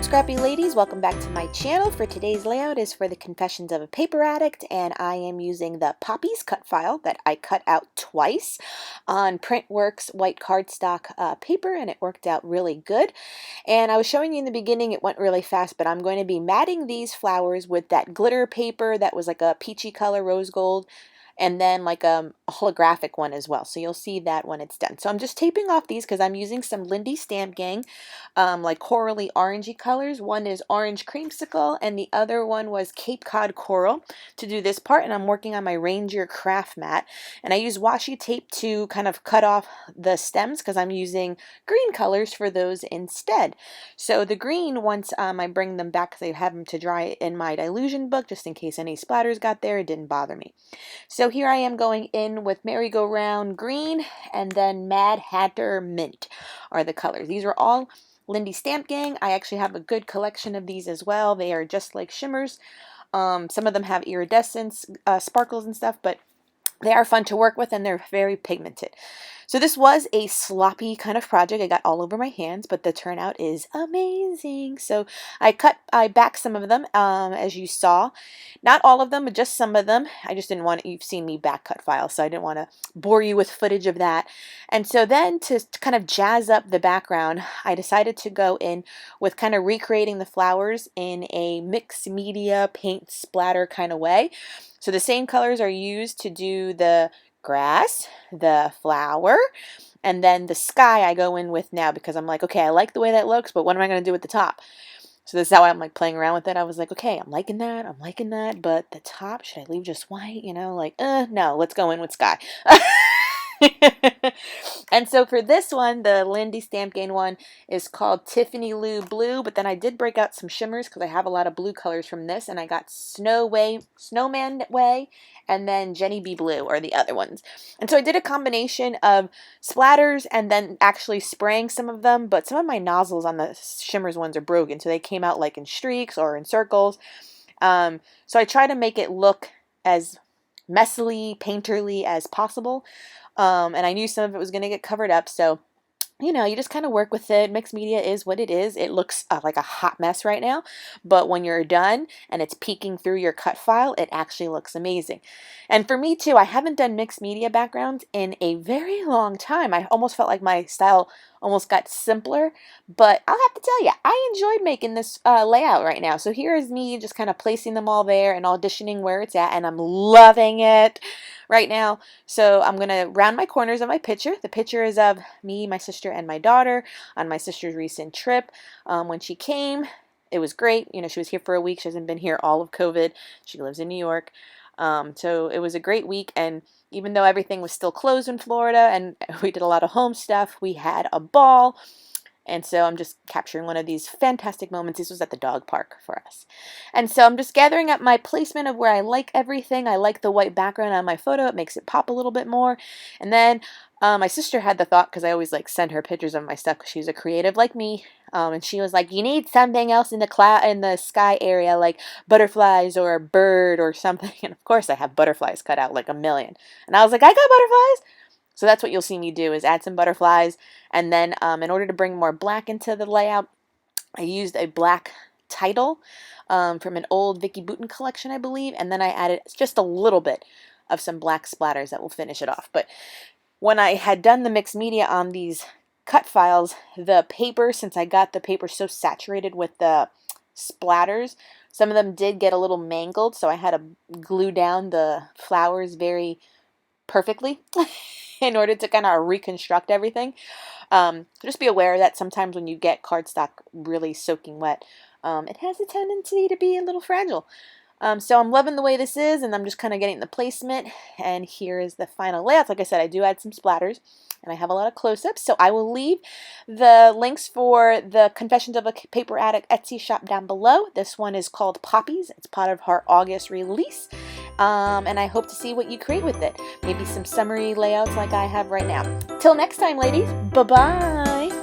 Scrappy ladies, welcome back to my channel. For today's layout is for the Confessions of a Paper Addict, and I am using the Poppies Cut File that I cut out twice on Printworks white cardstock paper, and it worked out really good. And I was showing you in the beginning it went really fast, but I'm going to be matting these flowers with that glitter paper that was like a peachy color, rose gold, and then like a holographic one as well. So you'll see that when it's done. So I'm just taping off these because I'm using some Lindy Stamp Gang, like corally orangey colors. One is orange creamsicle and the other one was Cape Cod coral to do this part. And I'm working on my Ranger craft mat. And I use washi tape to kind of cut off the stems because I'm using green colors for those instead. So the green, once I bring them back, because I have them to dry in my dilution book, just in case any splatters got there, it didn't bother me. So here I am going in with Merry-Go-Round green and then Mad Hatter mint are the colors. These are all Lindy Stamp Gang. I actually have a good collection of these as well. They are just like shimmers. Some of them have iridescence, sparkles and stuff, but they are fun to work with and they're very pigmented. So this was a sloppy kind of project. I got all over my hands, but the turnout is amazing. So I backed some of them, as you saw. Not all of them, but just some of them. I just didn't want, you've seen me back cut files, so I didn't want to bore you with footage of that. And so then to kind of jazz up the background, I decided to go in with kind of recreating the flowers in a mixed media paint splatter kind of way. So the same colors are used to do the grass, the flower, and then the sky I go in with now because I'm like, okay, I like the way that looks, but what am I going to do at the top? So this is how I'm like playing around with it. I was like, okay, I'm liking that, but the top, should I leave just white? You know, like, no, let's go in with sky. And so for this one, the Lindy Stamp Gang one is called Tiffany Lou Blue, but then I did break out some shimmers because I have a lot of blue colors from this, and I got Snowman Way, and then Jenny B Blue are the other ones. And so I did a combination of splatters and then actually spraying some of them, but some of my nozzles on the shimmers ones are broken, so they came out like in streaks or in circles. So I try to make it look as messily, painterly as possible. And I knew some of it was going to get covered up, so you know, you just kind of work with it. Mixed media is what it is. It looks like a hot mess right now, but when you're done and it's peeking through your cut file, it actually looks amazing. And for me too, I haven't done mixed media backgrounds in a very long time. I almost felt like my style almost got simpler, but I'll have to tell you, I enjoyed making this layout right now. So here is me just kind of placing them all there and auditioning where it's at, and I'm loving it right now. So I'm going to round my corners of my picture. The picture is of me, my sister, and my daughter on my sister's recent trip. When she came, it was great. You know, she was here for a week. She hasn't been here all of COVID. She lives in New York. So it was a great week, and even though everything was still closed in Florida and we did a lot of home stuff, we had a ball. And so I'm just capturing one of these fantastic moments. This was at the dog park for us. And so I'm just gathering up my placement of where I like everything. I like the white background on my photo. It makes it pop a little bit more. And then my sister had the thought, because I always like send her pictures of my stuff because she's a creative like me. And she was like, you need something else in the sky area, like butterflies or a bird or something. And of course I have butterflies cut out like a million. And I was like, I got butterflies. So that's what you'll see me do, is add some butterflies. And then in order to bring more black into the layout, I used a black title from an old Vicky Bouton collection, I believe. And then I added just a little bit of some black splatters that will finish it off. But when I had done the mixed media on these cut files, the paper, since I got the paper so saturated with the splatters, some of them did get a little mangled. So I had to glue down the flowers very perfectly in order to kind of reconstruct everything. Just be aware that sometimes when you get cardstock really soaking wet, it has a tendency to be a little fragile. So I'm loving the way this is, and I'm just kind of getting the placement, and here is the final layout. Like I said, I do add some splatters, and I have a lot of close-ups, so I will leave the links for the Confessions of a Paper Addict Etsy shop down below. This one is called Poppies. It's part of her August release, and I hope to see what you create with it. Maybe some summery layouts like I have right now. Till next time, ladies, bye-bye!